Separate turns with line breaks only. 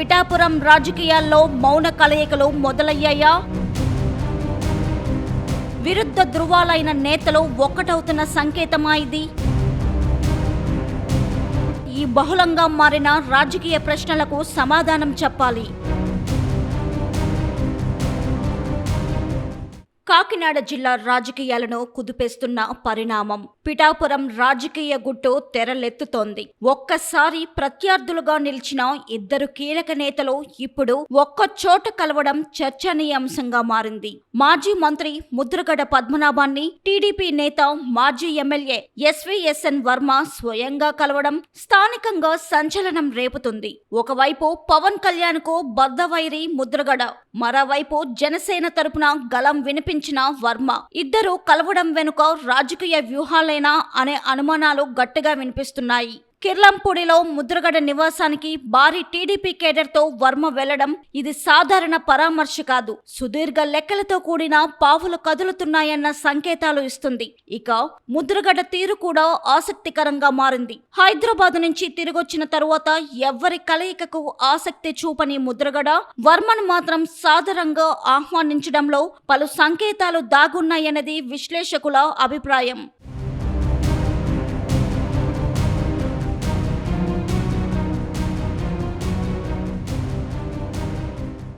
పిఠాపురం రాజకీయాల్లో మౌన కలయికలు మొదలయ్యాయా? విరుద్ధ ధృవాలైన నేతలు ఒక్కటవుతున్న సంకేతమా ఇది? ఈ బహుళంగా మారిన రాజకీయ ప్రశ్నలకు సమాధానం చెప్పాలి. కాకినాడ జిల్లా రాజకీయాలను కుదిపేస్తున్న పరిణామం. పిఠాపురం రాజకీయ గుట్టు తెరలెత్తుతోంది. ఒక్కసారి ప్రత్యర్థులుగా నిలిచిన ఇద్దరు కీలక నేతలు ఇప్పుడు ఒక్క చోట కలవడం చర్చనీయాంశంగా మారింది. మాజీ మంత్రి ముద్రగడ పద్మనాభాన్ని టీడీపీ నేత మాజీ ఎమ్మెల్యే ఎస్వీఎస్ఎన్ వర్మ స్వయంగా కలవడం స్థానికంగా సంచలనం రేపుతుంది. ఒకవైపు పవన్ కళ్యాణ్ కు బద్దవైరి ముద్రగడ, మరోవైపు జనసేన తరపున గలం వినిపించిన వర్మ. ఇద్దరు కలవడం వెనుక రాజకీయ వ్యూహాలేనా అనే అనుమానాలు గట్టిగా వినిపిస్తున్నాయి. కిర్లంపూడిలో ముద్రగడ నివాసానికి భారీ టీడీపీ కేడర్తో వర్మ వెళ్లడం ఇది సాధారణ పరామర్శ కాదు. సుదీర్ఘ లెక్కలతో కూడిన పావులు కదులుతున్నాయన్న సంకేతాలు ఇస్తుంది. ఇక ముద్రగడ తీరు కూడా ఆసక్తికరంగా మారింది. హైదరాబాద్ నుంచి తిరిగొచ్చిన తరువాత ఎవ్వరి కలయికకు ఆసక్తి చూపని ముద్రగడ వర్మను మాత్రం సాదరంగా ఆహ్వానించడంలో పలు సంకేతాలు దాగున్నాయన్నది విశ్లేషకుల అభిప్రాయం.